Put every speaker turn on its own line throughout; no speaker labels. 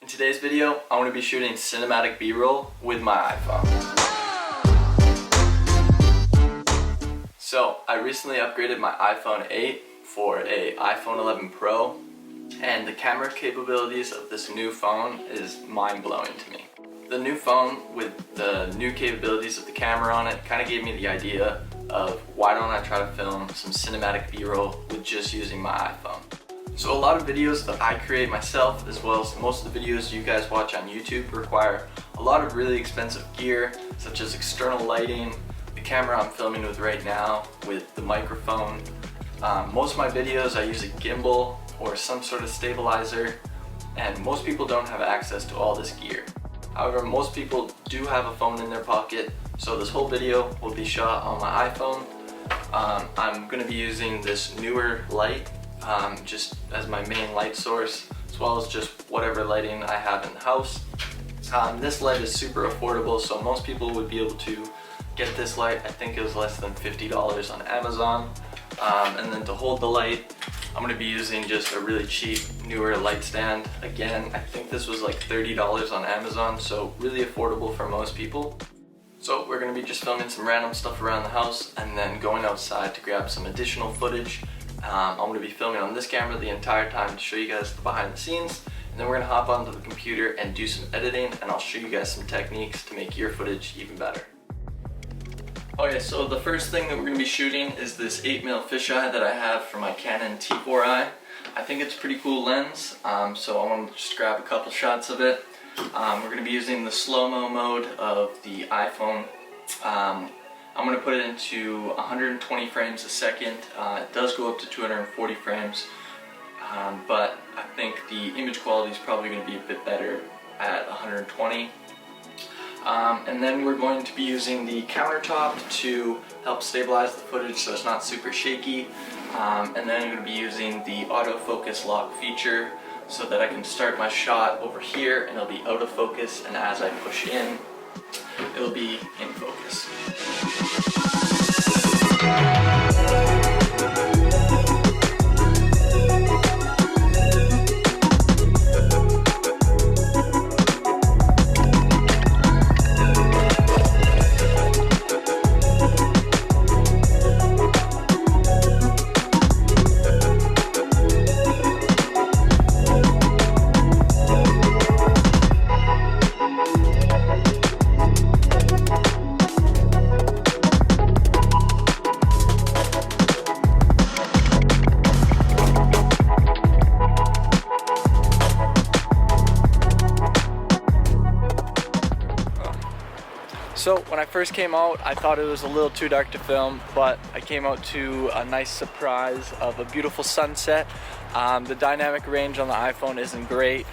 In today's video, I'm going to be shooting cinematic B-roll with my iPhone. So, I recently upgraded my iPhone 8 for a iPhone 11 Pro, and the camera capabilities of this new phone is mind-blowing to me. The new phone with the new capabilities of the camera on it kind of gave me the idea of why don't I try to film some cinematic B-roll with just using my iPhone. So a lot of videos that I create myself, as well as most of the videos you guys watch on YouTube, require a lot of really expensive gear, such as external lighting, the camera I'm filming with right now, with the microphone. Most of my videos I use a gimbal or some sort of stabilizer, and most people don't have access to all this gear. However, most people do have a phone in their pocket, so this whole video will be shot on my iPhone. I'm going to be using this newer light just as my main light source, as well as just whatever lighting I have in the house. This light is super affordable, so most people would be able to get this light. I think it was less than $50 on Amazon. And then to hold the light, I'm going to be using just a really cheap newer light stand. Again, I think this was like $30 on Amazon, so really affordable for most people. So we're going to be just filming some random stuff around the house and then going outside to grab some additional footage. I'm going to be filming on this camera the entire time to show you guys the behind the scenes, and then we're going to hop onto the computer and do some editing, and I'll show you guys some techniques to make your footage even better. Okay, so the first thing that we're going to be shooting is this 8mm fisheye that I have for my Canon T4i. I think it's a pretty cool lens, so I want to just grab a couple shots of it. We're going to be using the slow-mo mode of the iPhone. I'm going to put it into 120 frames a second. It does go up to 240 frames, but I think the image quality is probably going to be a bit better at 120. And then we're going to be using the countertop to help stabilize the footage so it's not super shaky. And then I'm going to be using the autofocus lock feature so that I can start my shot over here and it'll be out of focus, and as I push in, it'll be in focus. So when I first came out, I thought it was a little too dark to film, but I came out to a nice surprise of a beautiful sunset. The dynamic range on the iPhone isn't great,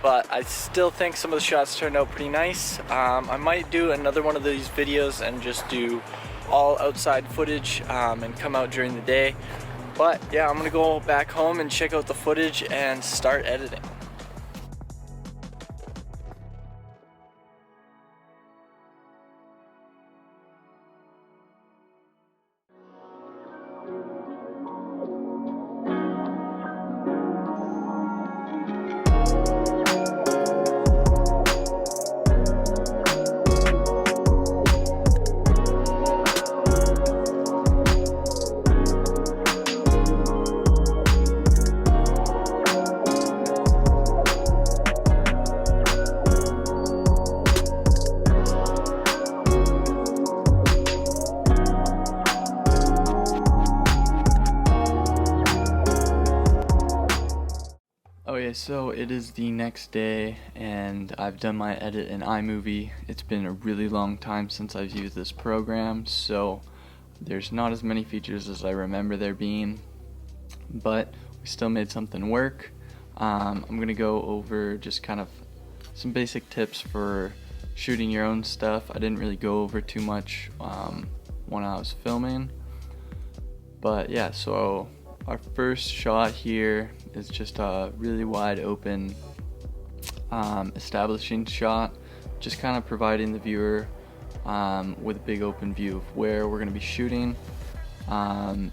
but I still think some of the shots turned out pretty nice. I might do another one of these videos and just do all outside footage and come out during the day. But yeah, I'm gonna go back home and check out the footage and start editing. Okay, so it is the next day and I've done my edit in iMovie. It's been a really long time since I've used this program, so there's not as many features as I remember there being, but we still made something work. I'm gonna go over just kind of some basic tips for shooting your own stuff. I didn't really go over too much when I was filming, but yeah, so our first shot here is just a really wide open establishing shot, just kind of providing the viewer with a big open view of where we're going to be shooting. And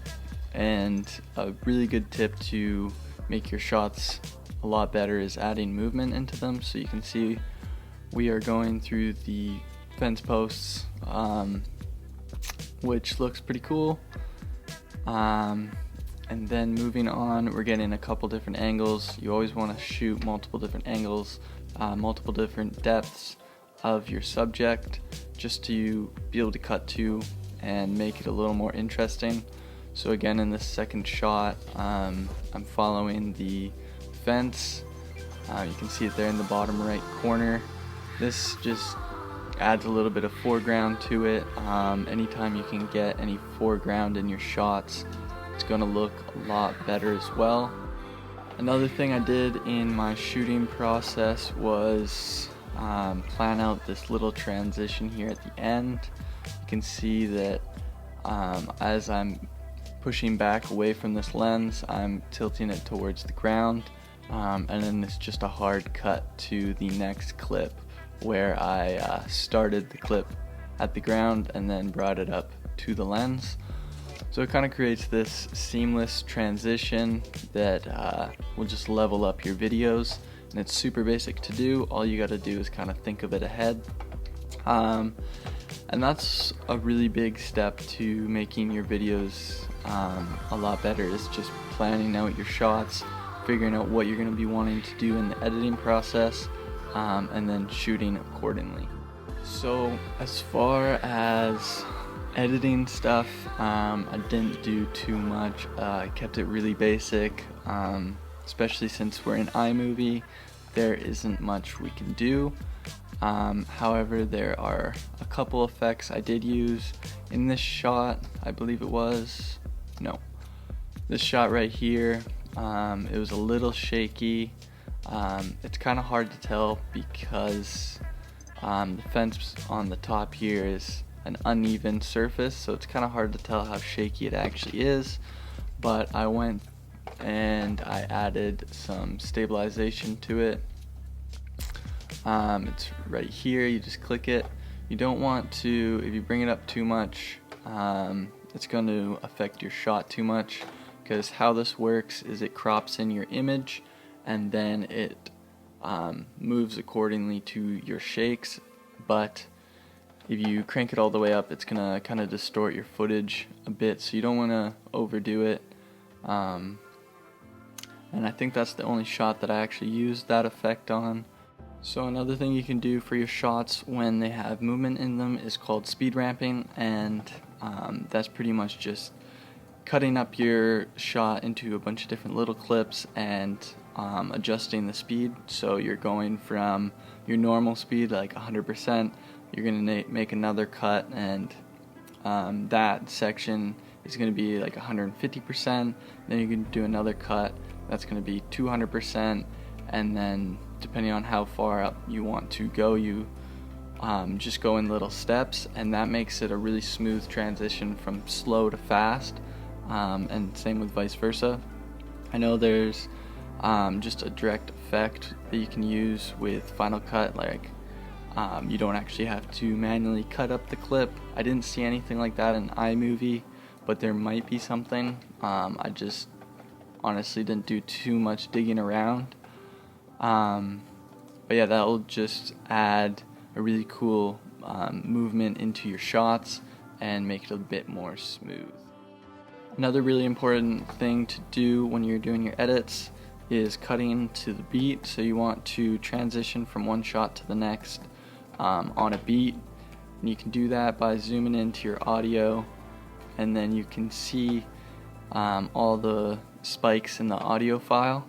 a really good tip to make your shots a lot better is adding movement into them. So you can see we are going through the fence posts, which looks pretty cool. And then moving on, we're getting a couple different angles. You always want to shoot multiple different angles, multiple different depths of your subject, just to be able to cut to and make it a little more interesting. So again, in this second shot, I'm following the fence. You can see it there in the bottom right corner. This just adds a little bit of foreground to it. Anytime you can get any foreground in your shots, it's going to look a lot better as well. Another thing I did in my shooting process was plan out this little transition here at the end. You can see that as I'm pushing back away from this lens, I'm tilting it towards the ground, and then it's just a hard cut to the next clip where I started the clip at the ground and then brought it up to the lens. So it kind of creates this seamless transition that will just level up your videos, and it's super basic to do. All you got to do is kind of think of it ahead, and that's a really big step to making your videos a lot better, is just planning out your shots, figuring out what you're going to be wanting to do in the editing process, and then shooting accordingly. So as far as editing stuff, I didn't do too much. I kept it really basic, especially since we're in iMovie. There isn't much we can do. However, there are a couple effects I did use in this shot. I believe it was, no, this shot right here. It was a little shaky. It's kind of hard to tell because the fence on the top here is an uneven surface, so it's kind of hard to tell how shaky it actually is. But I went and I added some stabilization to it. It's right here. You just click it. You don't want to, if you bring it up too much, it's going to affect your shot too much, because how this works is it crops in your image and then it moves accordingly to your shakes. But if you crank it all the way up, it's gonna kind of distort your footage a bit, so you don't want to overdo it. And I think that's the only shot that I actually used that effect on. So another thing you can do for your shots when they have movement in them is called speed ramping, and that's pretty much just cutting up your shot into a bunch of different little clips and adjusting the speed. So you're going from your normal speed, like 100%, you're going to make another cut, and that section is going to be like 150%. Then you can do another cut that's going to be 200%, and then depending on how far up you want to go, you just go in little steps, and that makes it a really smooth transition from slow to fast, and same with vice versa. I know there's just a direct effect that you can use with Final Cut, like you don't actually have to manually cut up the clip. I didn't see anything like that in iMovie, but there might be something. I just honestly didn't do too much digging around. But yeah, that will just add a really cool movement into your shots and make it a bit more smooth. Another really important thing to do when you're doing your edits is cutting to the beat. So you want to transition from one shot to the next on a beat, and you can do that by zooming into your audio, and then you can see all the spikes in the audio file,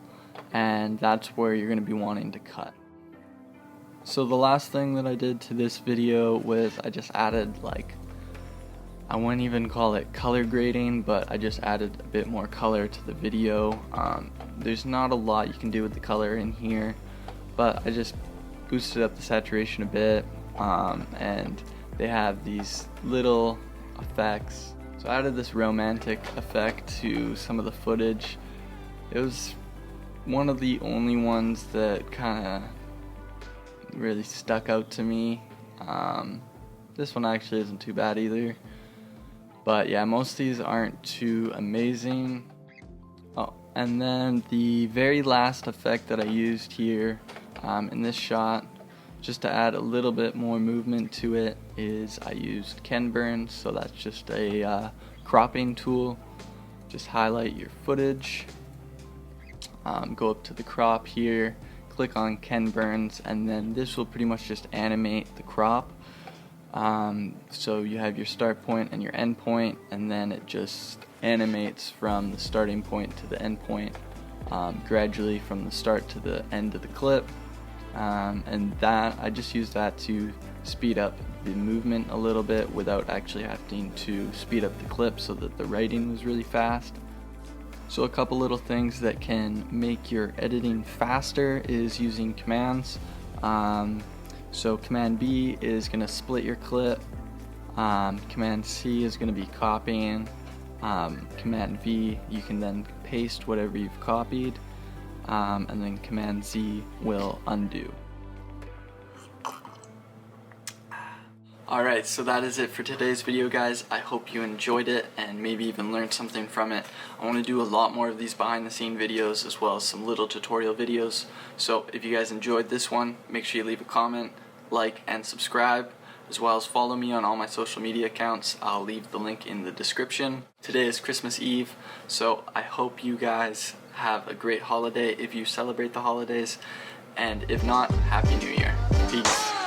and that's where you're going to be wanting to cut. So the last thing that I did to this video was I just added, like, I wouldn't even call it color grading, but I just added a bit more color to the video. There's not a lot you can do with the color in here, but I just boosted up the saturation a bit, and they have these little effects. So I added this romantic effect to some of the footage. It was one of the only ones that kind of really stuck out to me. This one actually isn't too bad either. But yeah, most of these aren't too amazing. Oh, And then the very last effect that I used here in this shot, just to add a little bit more movement to it, is I used Ken Burns. So that's just a cropping tool. Just highlight your footage, go up to the crop here, click on Ken Burns, and then this will pretty much just animate the crop. So you have your start point and your end point, and then it just animates from the starting point to the end point, gradually from the start to the end of the clip. And that, I just use that to speed up the movement a little bit without actually having to speed up the clip so that the writing was really fast. So a couple little things that can make your editing faster is using commands. So Command B is going to split your clip, Command C is going to be copying, Command V you can then paste whatever you've copied, and then Command Z will undo. Alright, so that is it for today's video, guys. I hope you enjoyed it and maybe even learned something from it. I want to do a lot more of these behind the scene videos as well as some little tutorial videos. So if you guys enjoyed this one, make sure you leave a comment, like, and subscribe, as well as follow me on all my social media accounts. I'll leave the link in the description. Today is Christmas Eve, so I hope you guys have a great holiday if you celebrate the holidays, and if not, Happy New Year. Peace.